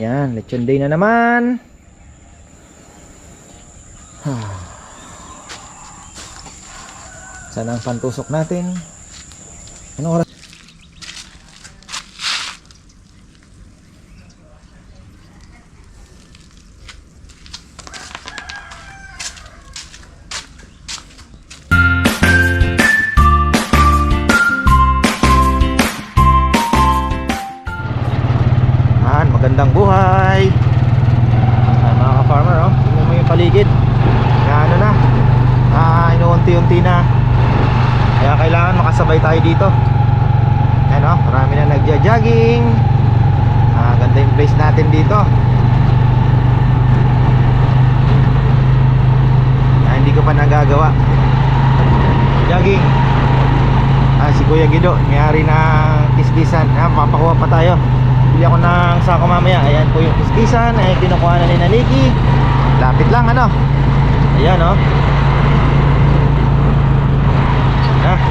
Yan, lechon day na naman. Saan ang pantusok natin? Anong oras? Magandang buhay. Mga ka-farmer, oh. Tingnan mo yung paligid. Kaya ano na, inuunti-unti na. Kaya kailangan makasabay tayo dito. Ayan, oh, marami na nagja-jogging. Ganda yung place natin dito. Hindi ko pa nagagawa jogging. Si Kuya Gido, mayari na kisbisan. Papakuha pa tayo. Bili ako ng sako mamaya. Ayan po yung kiskisan. Ayan, kinukuha na ni Naniki. Lapit lang, ano. Ayan, oh.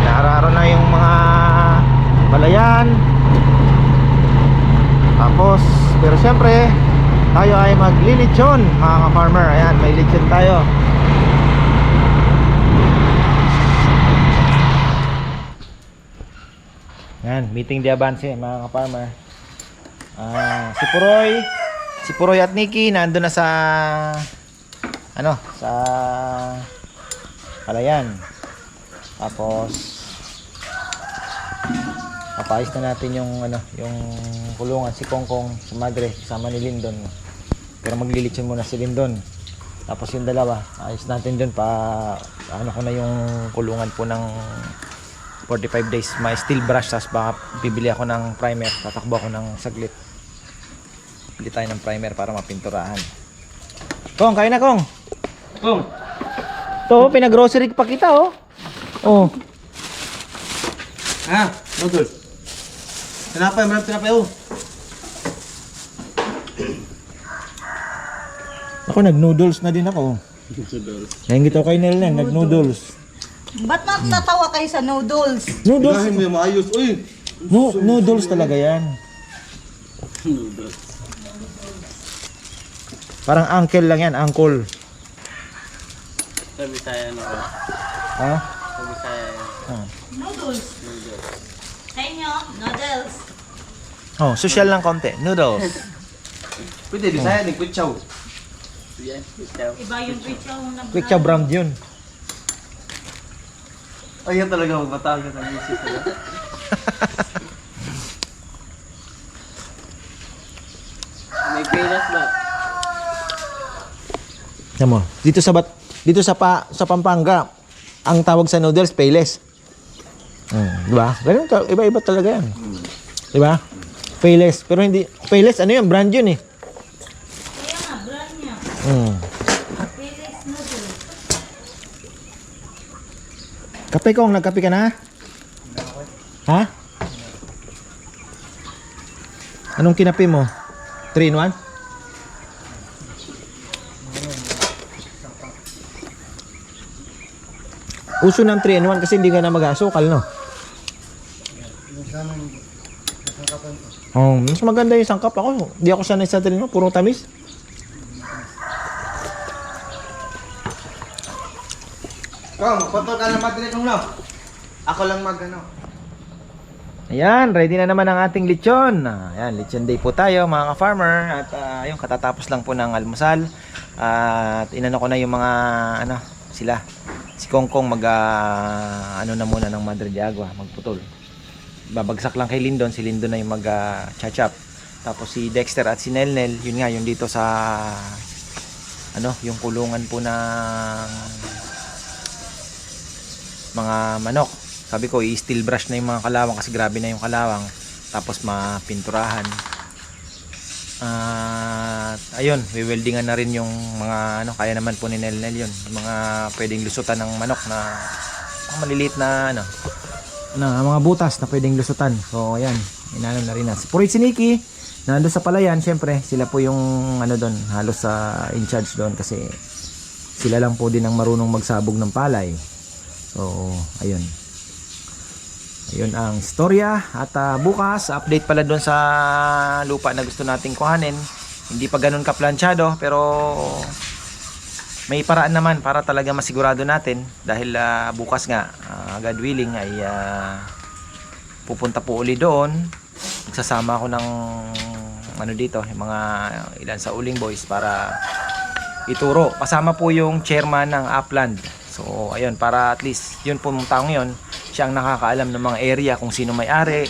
Naararo na yung mga balayan. Tapos, pero syempre tayo ay maglilitsyon, mga ka-farmer. Ayan, may litsyon tayo. Ayan, meeting di avance, mga ka-farmer. Si Puroy at Nikki nandun na sa sa palayan. Tapos papayos na natin yung yung kulungan. Si Kongkong, si Madre, kasama ni Lindon. Pero maglilitsyon muna si Lindon. Tapos yung dalawa, ayos natin dun ko na yung kulungan po ng 45 days. May steel brush, tapos baka bibili ako ng primer. Tatakbo ako ng saglit. Bili tayo ng primer para mapinturahan. Kong, kain na, Kong. Kong. To, pinag-grocery pa kita, oh. Oh. Nodol. Tinapay, marami tinapay, oh. Ako, nag-noodles na din ako. Ngayon gito kay Nelen, nag-noodles. Ba't natatawa kayo sa noodles? Noodles? Ilahin mo yung maayos, uy. Noodles talaga yan. Noodles. Parang uncle lang yan, uncle. Sa Bisaya na ko. Ha? Sa Bisaya yan. Noodles. Sa inyo, noodles. Oh, social lang konti. Noodles. Pwede, Bisaya, din kutsaw. Yan, kutsaw. Iba yung kwichaw na Quick chow brand yun. Ay, yan talaga magbataan ka ng misis na. May pilas na. Yan mo, sa Pampanga, ang tawag sa noodles, payless. Di ba? Ganun, iba-iba talaga yan. Di ba? Payless. Pero hindi, payless, ano yun? Brand yun eh. Kaya nga, brand niya. Payless noodles. Kape Kong, nagkape ka na? Ha? Anong kinape mo? 3 in 1? Uso ng 3 in 1 kasi hindi ka na mag-asukal, no? Oh, mas maganda yung sangkap ako. Hindi ako sanay sa 3 in 1, puro tamis. Kong, photo ka na madre kong no. Ako lang Ayan, ready na naman ang ating lechon. Ayan, lechon day po tayo, mga ka-farmer. At ayun, katatapos lang po ng almusal. At inano ko na yung mga sila. Si Kongkong na muna ng Madre de Agua, magputol. Babagsak lang kay Lindon, si Lindon na yung chachap. Tapos si Dexter at si Nelnel, yun nga yung dito sa yung kulungan po ng mga manok. Sabi ko, i-steel brush na yung mga kalawang kasi grabe na yung kalawang. Tapos mapinturahan. Ayun, weldingan na rin yung mga kaya naman po ni Nelnel yun. Yung mga pwedeng lusutan ng manok na maliliit na mga butas na pwedeng lusutan. So ayan, inaano na rin na. Si Nikki, nandun sa palayan, syempre, sila po yung doon, halos sa in charge doon kasi sila lang po din ang marunong magsabog ng palay. So ayun. Ayun ang istorya. At bukas, update pala doon sa lupa na gusto nating kuhanin. Hindi pa ganun kaplansyado, pero may paraan naman para talaga masigurado natin. Dahil bukas nga, God willing, ay pupunta po uli doon. Magsasama ako ng ano dito, yung mga ilan sa Uling Boys para ituro. Kasama po yung chairman ng Upland. So ayun, para at least yun po mong taong yun, siya ang nakakaalam ng mga area kung sino may-ari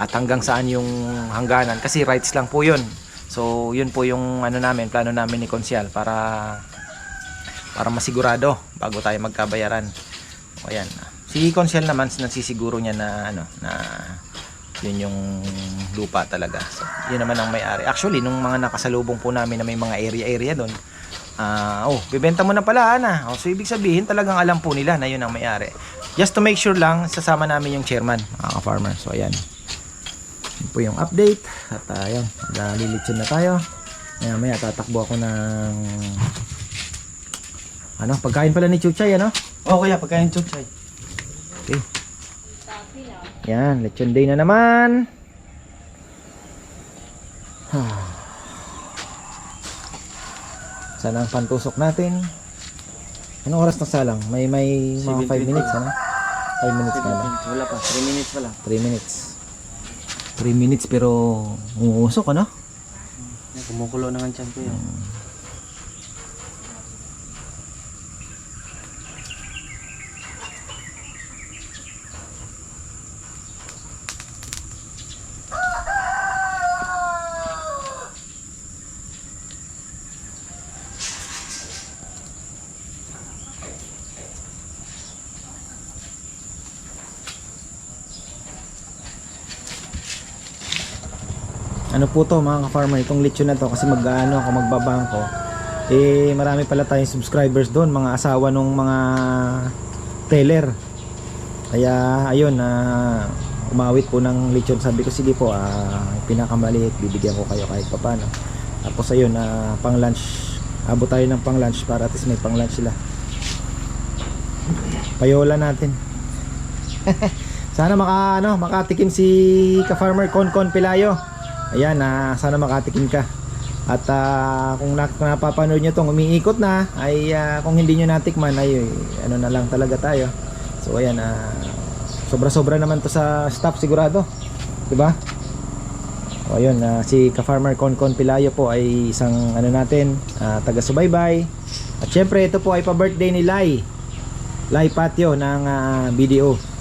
at hanggang saan yung hangganan, kasi rights lang po yun. So yun po yung ano namin, plano namin ni Konsyal para masigurado bago tayo magkabayaran. O ayan, si Konsyal naman nagsisiguro niya na ano, na yun yung lupa talaga. So yun naman ang may-ari. Actually nung mga nakasalubong po namin na may mga area doon, bibenta mo na pala na. So ibig sabihin talagang alam po nila na yun ang may-ari. Just to make sure lang, sasama namin yung chairman, mga farmer. So ayan. Yun po yung update. At ayun, lilitsyon na tayo. Maya tatakbo ako ng pagkain pala ni Chuchay, ano? Oh, kuya, pagkain Chuchay. Okay. Yan, lechon day na naman. Sana ang pantusok natin. Anong oras na salang? May mga 5 minutes, ano? 5 minutes na lang. Wala pa, 3 minutes pa lang. 3 minutes. 3 minutes pero umuusok, ano? Kumukulo na nga tiyan ko yan. Ano po to mga ka-farmer, itong lechon na to kasi ako magbabangko. Marami pala tayong subscribers doon, mga asawa nung mga teller. Kaya ayun, umawit po ng lechon. Sabi ko sige po, pinakamaliit, bibigyan ko kayo kahit papano. Tapos ayun, pang lunch, abot tayo ng pang lunch para at least may pang lunch sila. Payola natin. Sana makatikim si ka-farmer Konkon Pelayo. Ayan, sana makatikim ka. At kung napapanood nyo itong umiikot na, ay kung hindi nyo natikman, ay ano na lang talaga tayo. So ayan, sobra-sobra naman to sa staff sigurado, diba? O ayun, si ka-farmer Konkon Pelayo po ay isang natin, taga-subaybay. At syempre ito po ay pa-birthday ni Lai Patio ng BDO.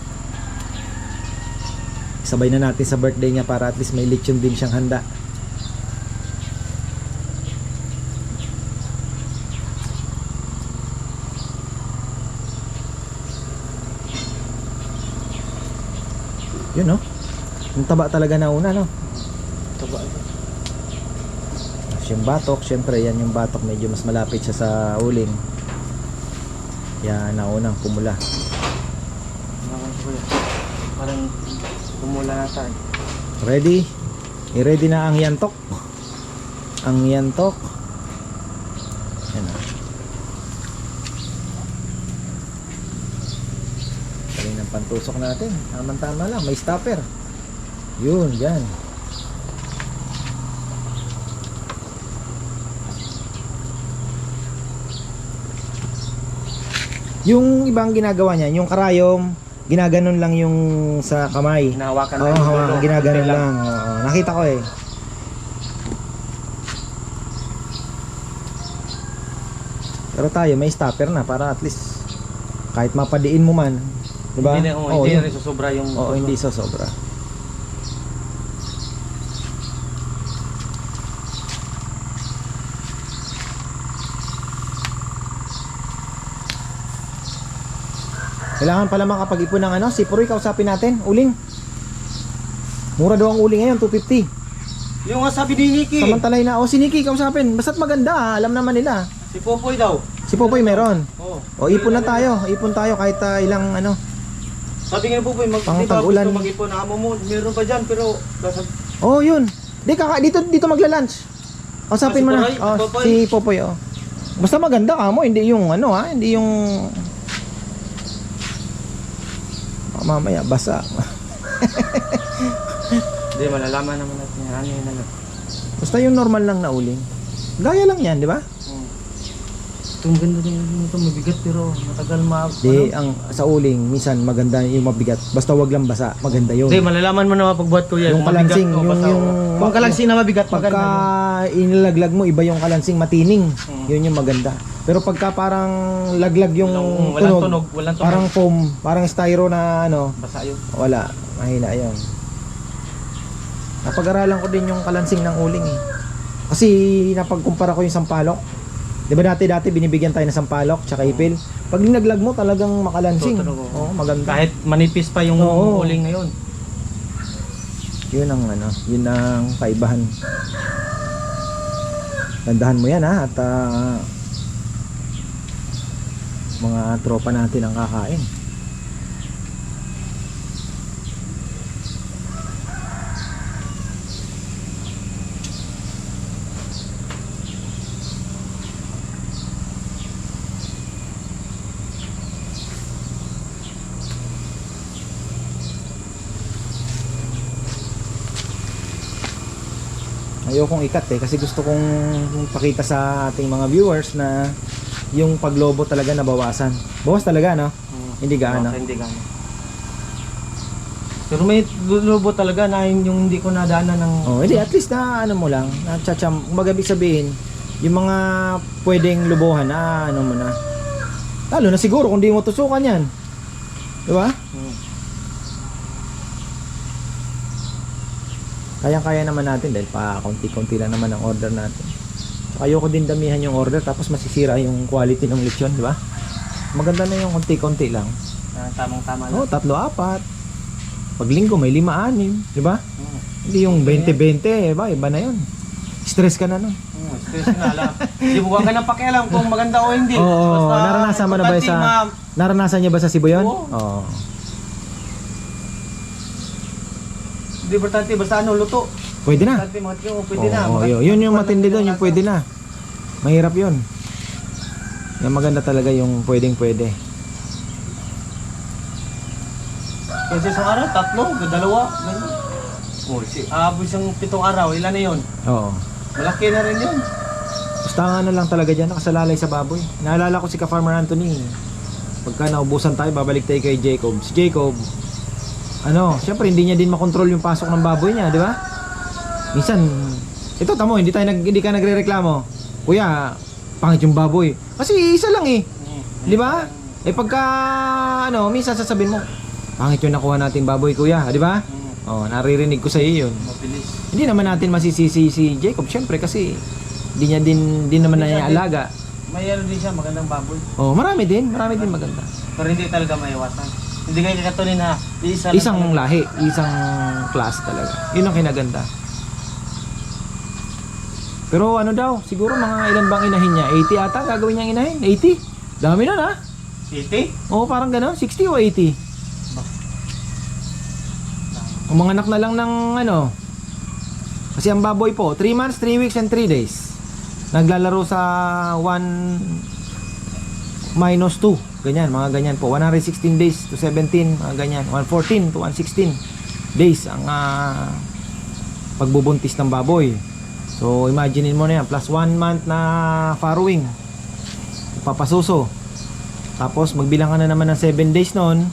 Sabay na natin sa birthday niya para at least may lechon din siyang handa. Yun, no? Yung taba talaga na una, no? Taba. Yung batok, syempre yan yung batok, medyo mas malapit siya sa uling. Yan, naunang pumula. Parang pumula na tayo. Ready? I-ready na ang yantok. Ang yantok. Yan na. Galing ng pantusok natin. Tama-tama lang. May stopper. Yun, dyan. Yung ibang ginagawa niya, yung karayom, ginaganon lang yung sa kamay. Hinahawakan Oo, ginaganon lang. Oo, nakita ko eh. Pero tayo may stopper na para at least kahit mapadiin mo man, 'di ba? Hindi na rin susobra yung hindi sosobra. Kailangan pala makapag-ipon ng Sipuroy, kausapin natin, uling. Mura daw ang uling ngayon, 250. Yung nga sabi ni Nikki. Samantalay na, si Nikki kausapin. Basta't maganda, alam naman nila. Si Popoy daw. Si Popoy meron. Oo. O ipon na tayo, kahit ilang Sabi nga ni Popoy, Pang-tag-ulan. gusto mag-ipon na amo mo. Meron pa dyan, pero Oh, yun. Dito magla-lunch. Kausapin mo na. Si Popoy, Popoy. Si Popoy, Basta maganda ka mo, hindi yung hindi yung mamaya basa. Hindi, malalaman naman natin yan. Ano yun, ano. Basta yung normal lang na uling. Gaya lang yan, di ba? Itong ganda din ito, mabigat pero matagal Di, ang sa uling, minsan maganda yung mabigat. Basta wag lang basa, maganda yun. Hindi, malalaman mo na pagbuhat ko yan. Yung kalansing, Kung kalansing na mabigat, pagka maganda inilaglag mo, iba yung kalansing, matining. Yun yung maganda. Pero pagka parang laglag yung walang tunog, walang tunog. parang foam, parang styro na ano, Basa yun. wala, mahina yun. Napag-aralan ko din yung kalansing ng uling eh. Kasi napagkumpara ko yung sampalok. Di ba dati binibigyan tayo ng sampalok tsaka ipil. Pag naglag mo talagang makalansing. Tutunog, Oo, maganda. Kahit manipis pa yung Oo. uling na yun. Yun ang ano, yun ang kaibahan. Tandahan mo yan ha at mga tropa natin ang kakain. Ayokong ikat eh kasi gusto kong pakita sa ating mga viewers na yung paglobo talaga nabawasan. Bawas talaga no? Hindi gaano. Hindi gaano. Pero may lubo talaga na yung hindi ko nadaanan ng... Oh, hindi at least na ano mo lang, na chacham, kumbaga ibig sabihin, yung mga pwedeng lubuhan na ano mo na. Lalo na siguro kung di mo tusukan 'yan. 'Di ba? Kaya-kaya naman natin dahil pa konti-konti lang naman ang order natin. So, ayoko din damihan yung order tapos masisira yung quality ng lechon, di ba? Maganda na yung konti-konti lang. Tamang-tama lang. Oh, 3-4. Pag linggo may 5-6, di ba? Hindi yung 20-20, ba? Iba na yun. Stress ka na nun. Stress na lang. Hindi mo ka ng pakialam kung maganda o hindi. Oo, Basta, naranasan mo na ba sa... Naranasan niya ba sa Cebu yun? Oo. Oo. Hindi importante, basta ano, luto. Pwede na. Importante, mga tiyo, pwede na. Oo, yun yung matindi doon, yung pwede na. Mahirap yun. Yung maganda talaga yung pwedeng-pwede. Kasi isang araw, 3, 2, ganun. Oh, isang 7 araw, ilan na yun? Oo. Malaki na rin yun. Basta nga ano lang talaga dyan, nakasalalay sa baboy. Naalala ko si Ka-Farmer Anthony. Pagka naubusan tayo, babalik tayo kay Jacob. Si Jacob, ano, syempre hindi niya din makontrol yung pasok ng baboy niya, di ba? Minsan, ito tamo, hindi ka nagrereklamo. Kuya, pangit yung baboy. Kasi isa lang eh. Di ba? Eh pagka ano, minsan sasabihin mo, pangit yung nakuha natin baboy, kuya, di ba? Oh, naririnig ko sa iyo 'yun. Mabilis. Hindi naman natin masisisi si Jacob, syempre kasi hindi niya din naman na niya alaga. May ano din siya, magandang baboy. Oh, marami din maganda. Pero hindi talaga maiwasan. Hindi kayo kakatunin na Isang lahi, isang class talaga. 'Yun ang kinaganda. Pero ano daw, siguro mga ilan bang inahin niya? 80 ata gagawin niyang inahin. 80? Dami na na. 80? Oo, parang gano'n, 60 o 80. Kung mga anak na lang ng ano. Kasi ang baboy po, 3 months, 3 weeks and 3 days. Naglalaro sa 1 minus 2. Ganyan, mga ganyan po. 116 days to 17, mga ganyan. 114 to 116 days ang pagbubuntis ng baboy. So, imaginein mo na yan. Plus 1 month na farrowing. Papasuso. Tapos, magbilang ka na naman ng 7 days noon.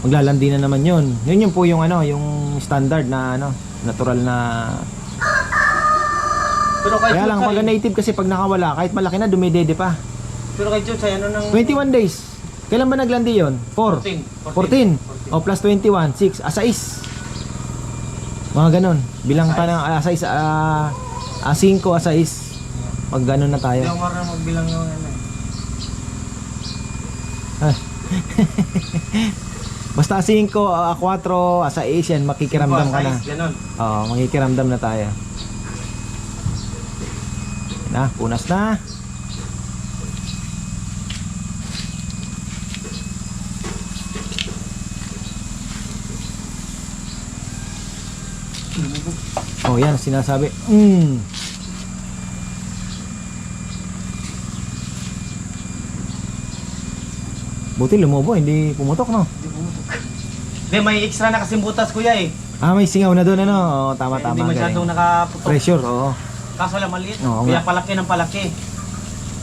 Maglalandi na naman yun. Yun po yung ano, yung standard na ano, natural na. Pero kay Kaya lang pag native kasi pag nakawala, kahit malaki na dumidede pa. Pero kay Chuchay, ano nang 21 days. Kailan ba naglandi yun? 4. 14. O plus 21, 6, 6. Mga ganon. Bilang pa ng 6, 5, 6. Pag ganon na tayo. Hindi ako marunong magbilang ng ano. Basta 5, 4, 6 yan, makikiramdam ka na. Ganon. Oo, makikiramdam na tayo. Na, punas na. Oh, yan sinasabi. Buti lumubo, hindi pumutok, no? Hindi, may extra na kasing butas kuya eh. May singaw na doon ano. Oo, tama. Hindi masyadong galing. nakaputok. Pressure, oo. Kaso lang maliit. Oo Kaya nga. palaki ng palaki.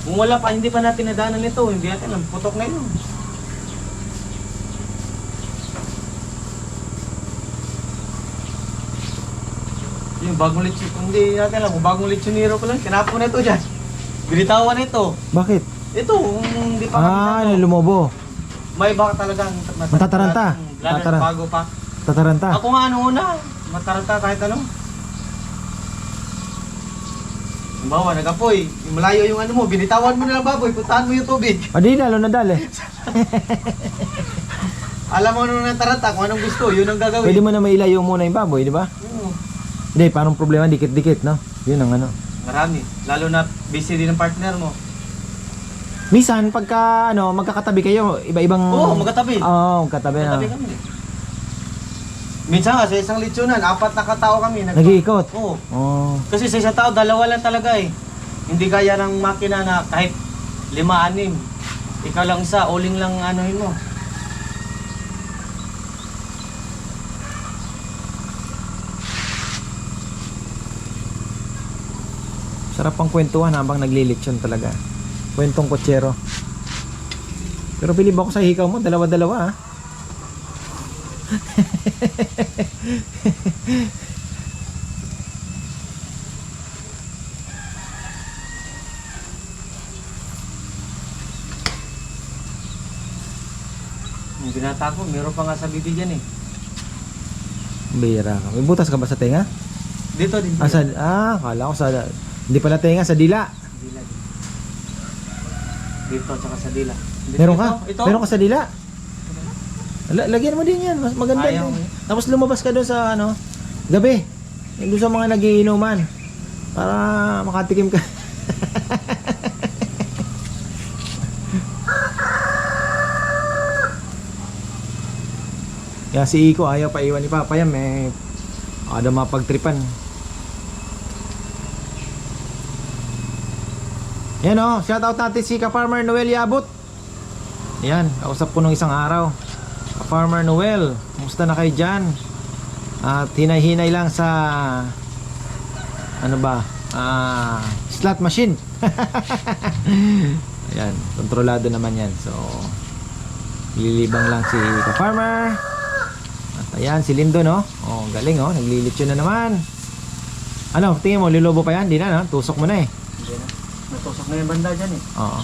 Kung wala pa, hindi pa natin nadaanan nito. Hindi natin alam. Putok na yun. Yung bagong lechon. Hindi natin alam. Kung bagong lechonero ko lang. Tinapon na ito dyan. Binitawan na ito. Bakit? Ito, hindi pa kami lumobo. May baka talagang Matataranta. Lalo na bago pa. Tataranta. Ako nga ano una, mataranta kahit ano. Halimbawa, nag-apoy, malayo yung ano mo, binitawan mo na lang baboy, puntahan mo yung tubig. Di lalo na dali. Alam mo nung nataranta kung anong gusto, yun ang gagawin. Pwede mo na mailayo muna yung baboy, di ba? Oo, Hindi, parang problema, dikit-dikit, no? Yun ang ano. marami. Lalo na busy din ang partner mo. Minsan, pagka, magkakatabi kayo, iba-ibang... Oo, magkatabi. Oo, magkatabi na. Magkatabi kami. Minsan nga, sa isang lechonan, 4 na katao kami. Nag-iikot. Oo. Oo. Kasi sa isang tao, 2 lang talaga eh. Hindi gaya ng makina na kahit 5-6. Ikaw lang isa, uling lang anuhin mo. Sarap pang kwentuhan habang naglilitsyon talaga. Kwentong kotsero. Pero bilib ako sa hikaw mo, dalawa-dalawa ah. Yung binata ko, meron pa nga sa bibi dyan eh. Bira ka. May butas ka ba sa tenga? Dito din. Kala ko sa... Hindi pala tenga, sa dila. Dila din. Dito, tsaka sa dila. Dito, Meron ka? Ito? Meron ka sa dila? Lagyan mo din yan. Mas maganda Ayaw din. eh. Tapos lumabas ka doon sa gabi. Yung doon sa mga nagiinuman. Para makatikim ka. Kaya si Iko ayaw pa iwan ni Papa yan. Ada mapagtripan. Yan shoutout natin si Ka-Farmer Noel Yabut. Yan, kausap ko nung isang araw. Ka-Farmer Noel, kumusta na kayo dyan? At hinay-hinay lang sa slot machine. Ayan, kontrolado naman yan. So lilibang lang si Ka-Farmer. At ayan, si Lindo galing naglilitsyon na naman. Ano, tingin mo, lilobo pa yan? Di na tusok mo na eh. Hindi na. Natusok na yung banda dyan eh. Oo.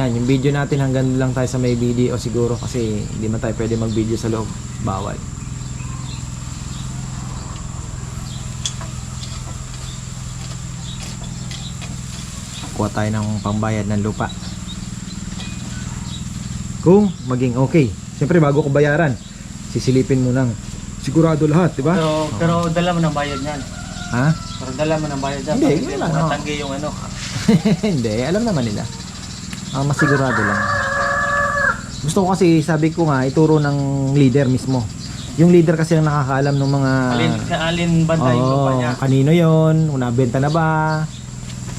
Yan, yung video natin hanggang lang tayo sa may video siguro kasi hindi man tayo pwede mag-video sa loob. Bawal. Kuha tayo ng pambayad ng lupa. Kung maging okay. Siyempre bago ko bayaran, sisilipin mo ng sigurado lahat, di ba? Pero dala mo ng bayad niyan. Ha? Pero dala mo ng bayad dyan. Hindi, Hindi, wala, matanggi yung ano. Hindi, alam naman nila. Masigurado lang. Gusto ko kasi, sabi ko nga, ituro ng leader mismo. Yung leader kasi ang nakakaalam ng mga... Alin banda yung lupa niya. Kanino yon, kung nabenta na ba,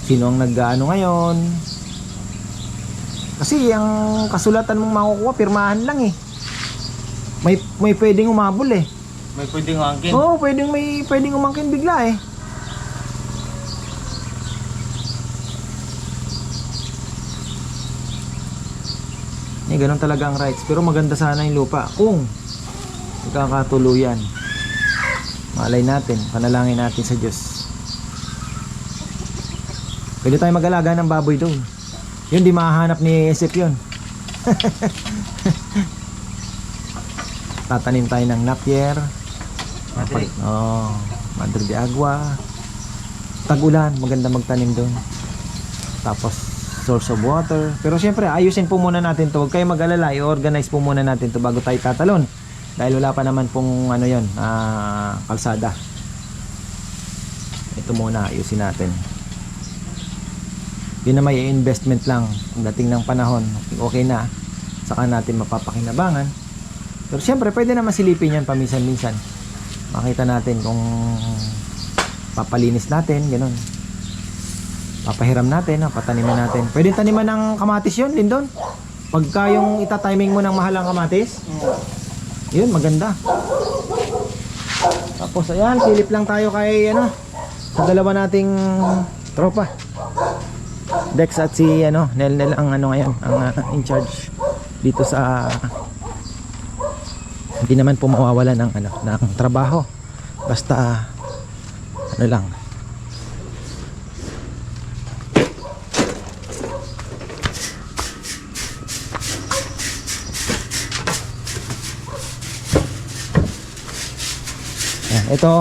sino ang nag-ano ngayon. Kasi ang kasulatan mong makukuha, pirmahan lang eh. May pwedeng umabol eh. May pwedeng angkin. Oo, pwedeng umangkin bigla eh. Ganun talaga ang rights. Pero maganda sana yung lupa kung magkakatuluyan. Malay natin, panalangin natin sa Diyos. Pwede tayo mag-alaga ng baboy doon. Yun, di mahahanap ni SF yun. Tatanim tayo ng napier. Madre de agua. Tag-ulan, maganda magtanim doon. Tapos source of water. Pero syempre, ayusin po muna natin to. Huwag kayo mag-alala, i-organize po muna natin to bago tayo tatalon. Dahil wala pa naman pong kalsada. Ito muna, ayusin natin. Yun na may investment lang. Pagdating ng panahon, okay na. Saka natin mapapakinabangan. Pero syempre, pwede naman silipin yan paminsan-minsan. Makita natin kung papalinis natin, ganun. Papahiram natin, pataniman natin. Pwede taniman ng kamatis yun, Lindon? Pagka yung itatiming mo ng mahalang kamatis. Yun, maganda. Tapos ayan, silip lang tayo kay ano, sa dalawa nating tropa. Dex at si ano, Nel ang ano ngayon, ang in charge dito sa hindi naman po mawawala ng ano, ng trabaho. Basta ano lang. Yan, ito.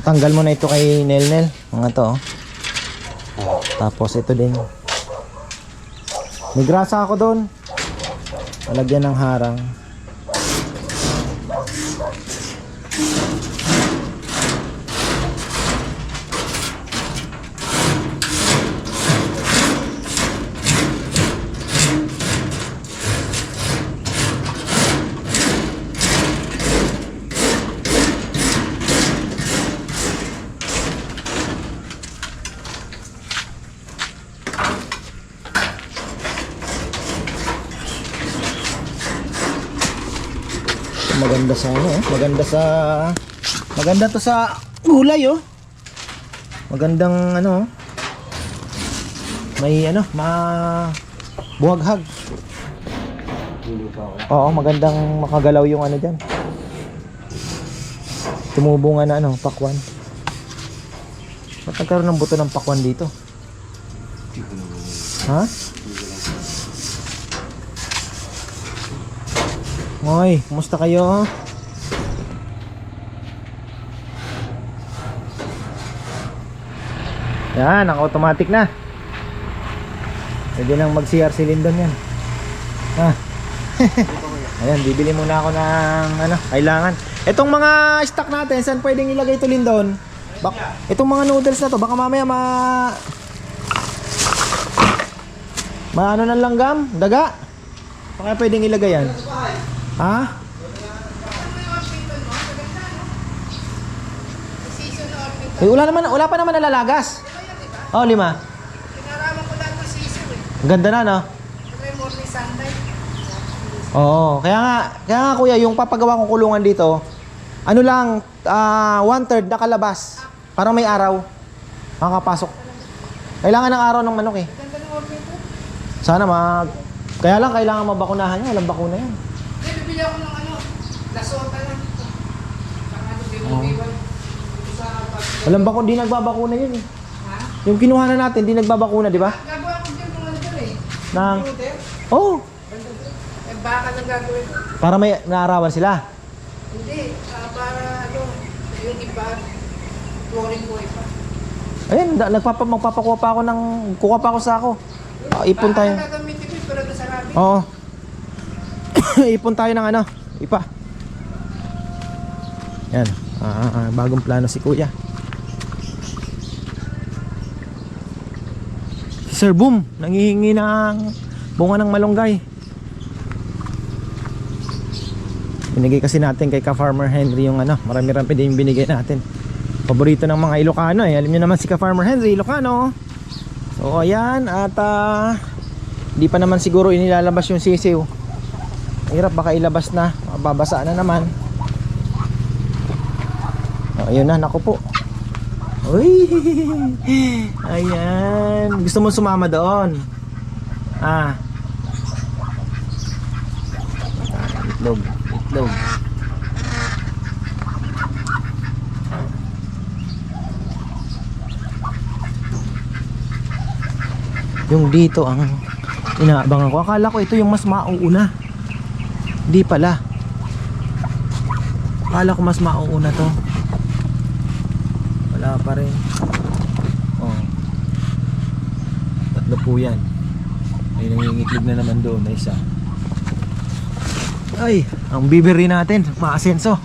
Tanggal mo na ito kay Nel, mga to. Tapos ito din. May grasa ako doon. Palagyan ng harang. Maganda sa ano, maganda to sa gulay oh. Magandang ano, may ano, buhaghag. Oo, magandang makagalaw yung ano diyan. Tumubo nga na ano, pakwan. Ba't nagkaroon ng buto ng pakwan dito? Ha? Hoy, kumusta kayo? Yan, naka-automatic na. Pwede nang mag-CR si Lindon yan. Ha? Ayan, bibili muna ako ng ano, kailangan. Itong mga stock natin, saan pwedeng ilagay ito, Lindon? Itong mga noodles na to, baka mamaya ano ng langgam? Daga? Baka pwedeng ilagay yan. Ha? Eh, wala pa naman nalalagas. Oh, 5. Pinaraman ko lang ng season eh. Ang ganda na, no? May morning sunlight. Oo, kaya nga kuya, yung papagawa kong kulungan dito, ano lang, 1/3 nakalabas. Para may araw. Makakapasok. Kailangan ng araw ng manok eh. Ganda ng order ko. Sana kaya lang kailangan mabakunahan niya, walang bakuna yan. Hindi, bibili ako ng ano, lasota lang. Saka ano, bibubiwan. Sa Walang bakuna, di nagbabakuna yun eh. ha? Yung kinuha na natin, di nagbabakuna, di ba? Gagawa ko din ng ano dyan eh. Nang, Order. oh, Eh, baka nang gagawin. para may naarawan sila. Hindi, para ano, yung iba, flooring ko iba. Ayun, magpapakuha pa ako kuha pa ako sa ako. Ipon tayo. Baka gagamitin ko pero sa rabi. Oo. Ipon tayo ng ano, ipa. Yan, bagong plano si kuya. Si Sir Boom, nangihingi ng bunga ng malunggay. Binigay kasi natin kay Ka-Farmer Henry yung ano, marami-rami din yung binigay natin. Paborito ng mga Ilocano eh. Alam niyo naman si Ka-Farmer Henry, Ilocano. So ayan, at di pa naman siguro inilalabas yung sisiw. Hirap, baka ilabas na, babasa na naman. Ayun na, naku po. Uy! Ayan. Gusto mo sumama doon? Itlog. Yung dito ang inaabangan ko. Akala ko ito yung mas mauuna. Di pala. Akala ko mas mauuna to. Wala pa rin. Oh. Tatlo po yan. May nangingitlog na naman doon na isa. Ay, ang bibiri natin, maasenso.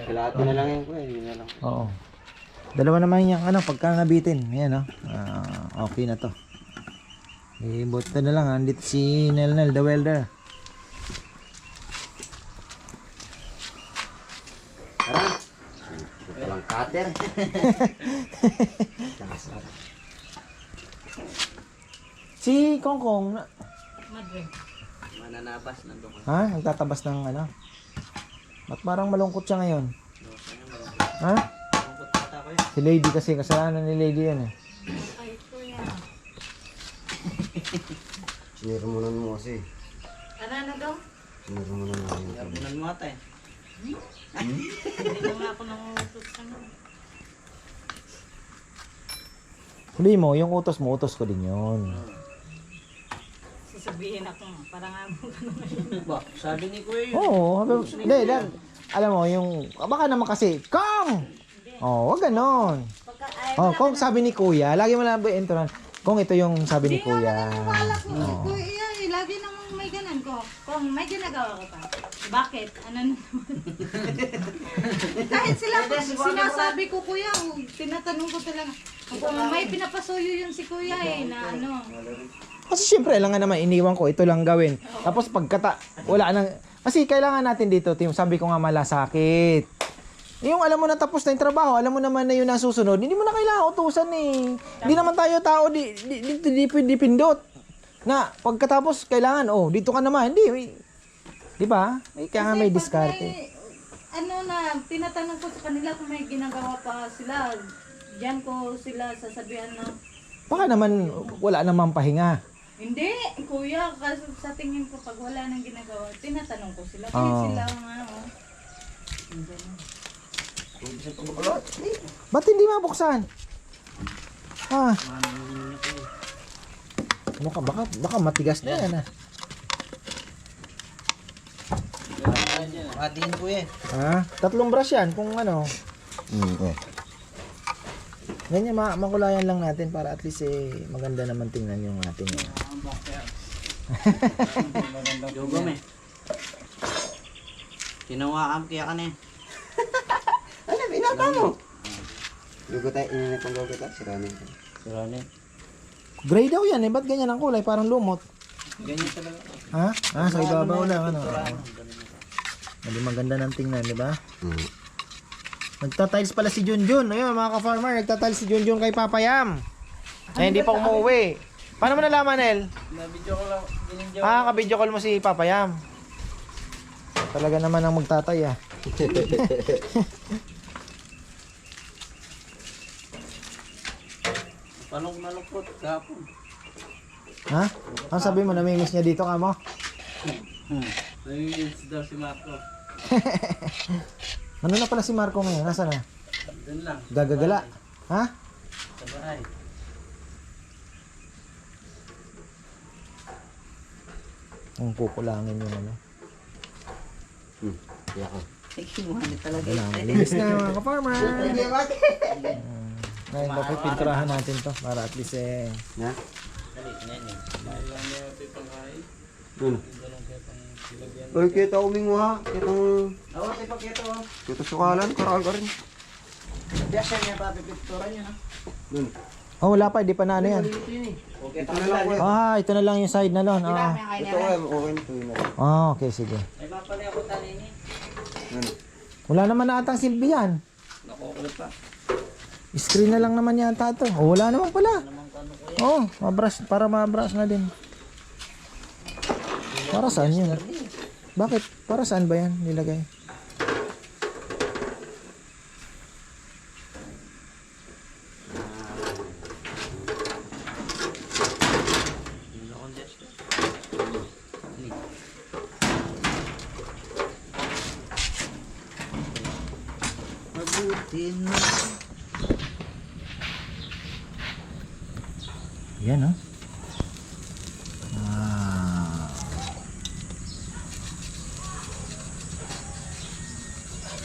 Kalahati na lang yun ko eh. Yun na lang. Oo. Dalawa naman yung ano, pagka nabitin. Yan oh. Okay na to. Buto na lang, andito si Nel the welder. butter. Si Kongkong, Madre. Mananabas nandun ka. ha? Nagtatabas ng ano? Ba't parang malungkot siya ngayon? Ha? Malungkot ata ko yun. Si Lady kasi, kasalanan ni Lady yan eh. Ay, kuya. Sinirmunan mo kasi. Ano daw? Sinirmunan mo yun. Yabunan mo ata eh. Hindi na nga ako nangutos ano. Huli mo, yung utos mo, utos ko din yun. Sasabihin ako, parang amo ka Ba, sabi ni Kuya yun. Oo, hindi, alam mo, yung, baka naman kasi, Kong! Oh, wag ganon. Pagka, ay, Oh, Kong sabi ni Kuya, lagi mo lang ba entran? Kong ito yung sabi ni Hindi Kuya. nga wala ko. Kuya, lagi namang may ganun ko. Kung may ginagawa ko pa. Bakit? Ano na naman? Kahit sila, sinasabi ko kuya, tinatanong ko talaga. Kung may pinapasuyo yun si kuya eh, na ano. Kasi syempre, lang nga naman, iniwan ko, ito lang gawin. Tapos wala nang, kasi kailangan natin dito, Tim, sabi ko nga malasakit. Yung alam mo na tapos na yung trabaho, alam mo naman na yun ang susunod, hindi mo na kailangan utusan eh. Hindi naman tayo tao, di pindot. Na, pagkatapos, kailangan, dito ka naman, hindi, di ba? Kaya nga may Kasi pag diskarte. ano na, tinatanong ko sa kanila kung may ginagawa pa sila. Diyan ko sila sasabihan na, Baka naman, wala namang pahinga. hindi, kuya, kasi sa tingin ko pag wala nang ginagawa, tinatanong ko sila. Kaya Oo. sila ang ano. Ba't hindi mabuksan? Ha? Ano ka? Baka matigas na yan ah. Hatiin Kuya eh. Ha? 3 brush yan kung ano. Ganyan, makulayan lang natin para at least maganda naman tingnan yung ating Jogom eh. Tinawakan kaya ka na eh. Ano, binata mo? Lugo tayo, ininit ang lugo tayo. Siranin ko. Sirani. gray daw yan eh. Ba't ganyan ang kulay? Parang lumot. Ganyan talaga. Ha? Sa ibabaw lang ano. Hindi maganda ng tingnan, di ba? Nagtatiles pala si Junjun. Ayun mga ka-farmer, nagtatiles si Junjun kay Papa Yam. Hindi pa umuwi. Paano mo nalaman, El? Nabidyo ko lang. Binidyo. Kabidyo call mo si Papa Yam. Talaga naman ang magtatay ah. Palong malungkot kahapon. Ha? Ang sabi mo, namimiss niya dito ka mo? Nangyinis daw si Marco. Ano na pala si Marco ngayon? Nasaan na? Doon lang. Gagagala. Ha? Sa bahay. Ang kukulangin yung ano. Kaya ko. Wala, malinis na mga ka-farmer. Ngayon, dapat pinturahan natin to para at least Na? Dali, yan. Ano? Uy, kita uming mo ha. Kitang... Awa, tayo pakita oh. Kita sukalan, karal ka rin. Biasa niya pa pipicturan niya na. Dun. Oh, wala pa, di pa na ano yan. Ito yun eh. Okay, Ito na lang. Ito na lang yung side na lon. Ito okay, okay na ito yun. Okay, sige. Ay, mapali ako talini. Ano? Wala naman na atang silbi yan. Nakukulit pa. Screen na lang naman yata ito. Wala naman pala. Mabrush, para mabrush na din. Para saan yun? Bakit? Para saan ba yan nilagay? Mabuti na. Yan, oh.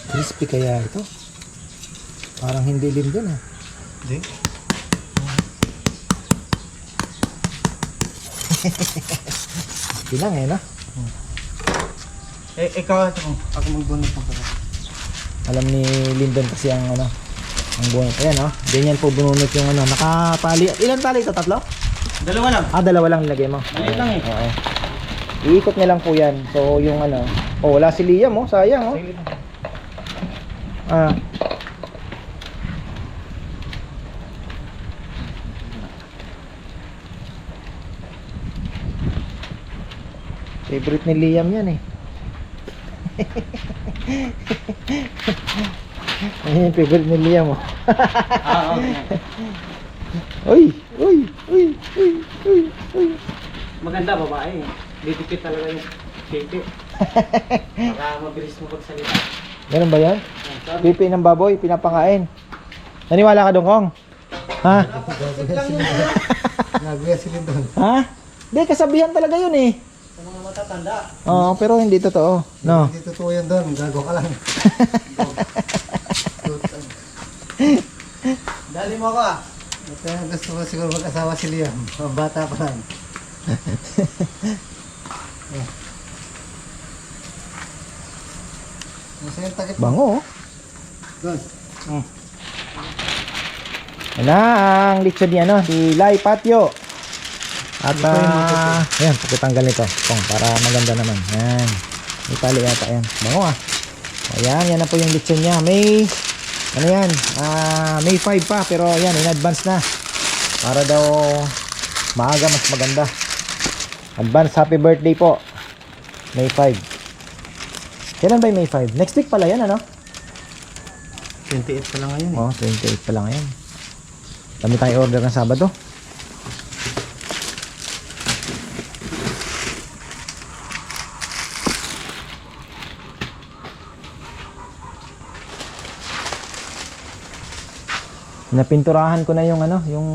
Crispy kaya ito? Parang hindi lim dun, ah. Hindi. Bilang no? Ikaw ito mo. Ako magbunot ng pala. Alam ni Lyndon kasi ang ano, ang bunot. Ayan, oh. Ganyan po bununot yung ano. Nakatali. Ilan tali ito? 3? Dalawa lang. 2 lang nilagay mo. Maliit lang eh. Oo. Iikot niya lang po yan. So, yung ano. Wala si Liam, oh. Sayang, oh. Favorite ni Liam yan eh. Ayun, favorite ni Liam oh. Uy, uy, uy, uy, uy, uy. Maganda babae. Didikit talaga yung pipi. Para mabilis mo pagsalita. Ganun ba yan? Pipi ng baboy, pinapakain. Naniwala ka doon, Kong? Ha? Nagbiya sila doon. Ha? Hindi, kasabihan talaga yun eh. Sa mga matatanda. Oo, pero hindi totoo. No. Hindi totoo yan doon. Gago ka lang. Dali mo ako ah. Ito, gusto mo siguro mag-asawa si Liam. Mga bata pa lang. Masaya yung takip mo. Bango oh. Doon. Yan na ang lechon ni ano, di Lai Patio. At ayan, pagkatanggal nito, Kong, para maganda naman. Yan. May tali yata yan. Bango ah. Ayan, yan na po yung lechon niya. May ano yan? May 5 pa, pero yan, in advance na. Para daw maaga mas maganda. Advance happy birthday po. May 5. Kailan ba yung May 5? Next week pala yan, ano? 28 pa lang ngayon eh. Oh, 28 pa lang ngayon. Dami tayo order ng Sabado. Napinturahan ko na yung ano, yung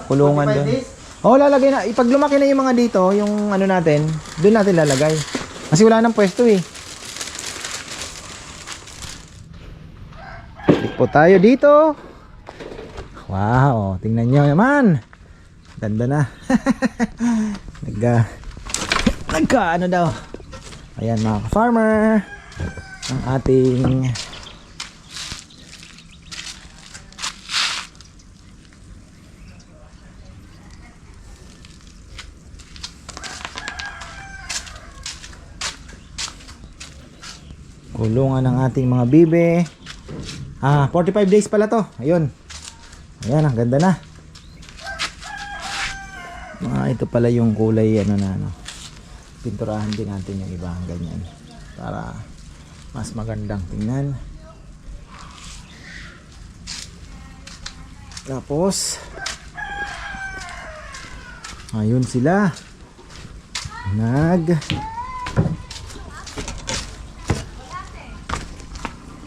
kulungan doon. Oh, lalagay na. Pag lumaki na yung mga dito, yung ano natin, doon natin lalagay. Kasi wala nang pwesto eh. Balik po tayo dito. Wow, tingnan nyo naman. Ganda na. Nagka ano daw. Ayan mga ka-farmer. Ang ating kulungan ng ating mga bibe. 45 days pala to. Ayun. Ayan, ang ganda na. Ito pala yung kulay ano na ano. Pinturahan din natin yung iba ganyan para mas magandang tingnan. Tapos ayun sila.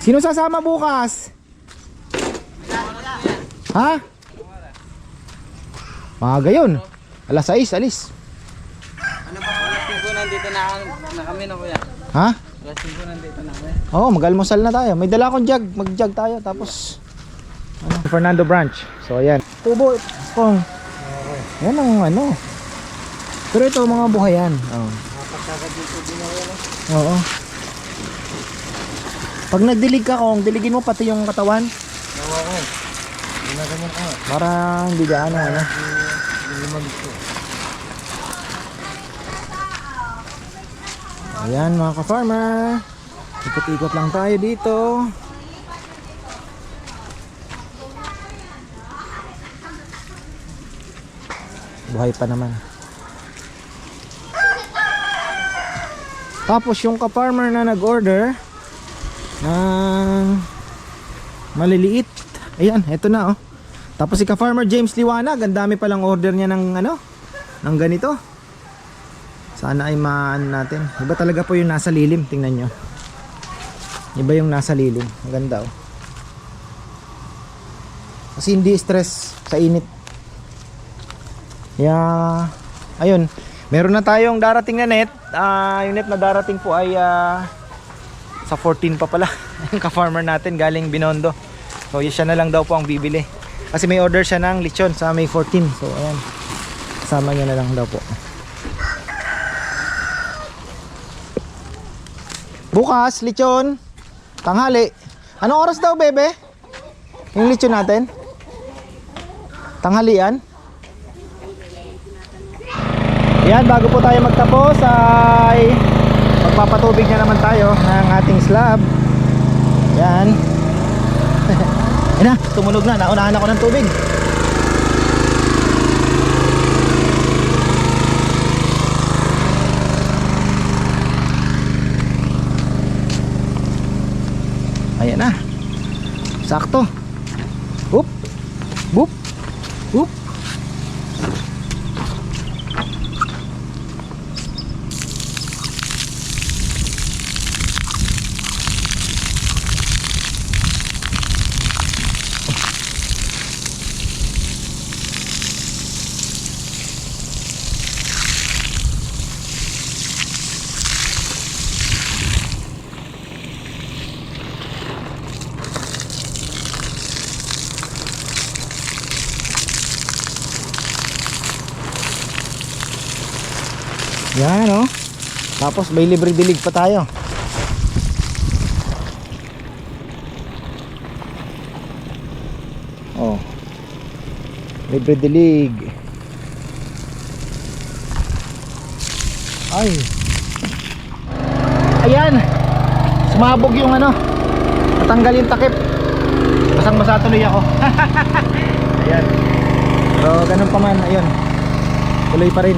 Sino sasama bukas? Ha? Maaga yun. Alas 6, alis. Ano ba? Alas 5 nandito na kami na kuya. Ha? Alas 5 nandito na kami. Oo, mag-almusal na tayo. May dala akong jug. Mag-jug tayo. Tapos, ano, Fernando Branch. So, ayan. Tubo. Kung. Yan ang ano. Pero ito, mga buhayan. Oo. Oo. Pag nagdilig ka, Kung, diligin mo pati yung katawan. Oo. Ginaganyan ko. Para hindi gaano, ano. Ayan mga ka-farmer, ikot-ikot lang tayo dito. Buhay pa naman. Tapos yung ka-farmer na nag-order ng maliliit, ayan, eto na oh. Tapos si ka-farmer James Liwanag, ang dami palang order niya ng ano, ng ganito. Sana ay maan natin. Iba talaga po yung nasa lilim, tingnan nyo. Iba yung nasa lilim, ang ganda oh. Kasi hindi stress sa init. Yeah, ayun, meron na tayong darating na net. Yung net na darating po ay sa 14 pa pala. Yung ka-farmer natin galing Binondo. So siya na lang daw po ang bibili. Kasi may order siya ng lechon sa May 14. So ayan, kasama niya na lang daw po. Bukas, lechon, tanghali. Anong oras daw, bebe? Yung lechon natin? Tanghalian? Yan, bago po tayo magtapos ay magpapatubig na naman tayo ng ating slab. Yan. Ayan na, tumunog na. Naunahan ako ng tubig. Oop. Yan, oh. Tapos may libre dilig pa tayo. Oh. Libre dilig. Ay. Ayan. Sumabog yung ano. Natanggal yung takip. Basang-basa tuloy ako. Ayan. Pero ganun pa man, ayun. Tuloy pa rin.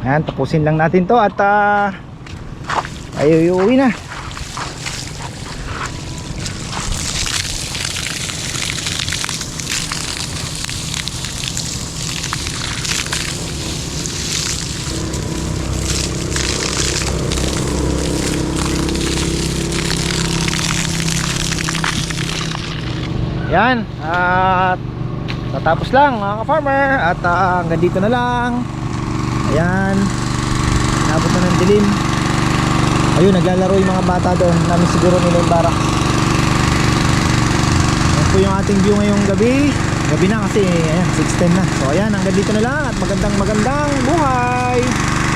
Ayan, tapusin lang natin to at ay uuwi na. Yan, at tatapos lang mga ka-farmer at hanggang dito na lang. Ayan, nabot na ng dilim. Ayun, naglalaro yung mga bata doon. Namin siguro nila yung barak. Yan po yung ating view ngayong gabi. Gabi na kasi, ayan, 6:10 na. So ayan, hanggang dito na lang at magandang buhay.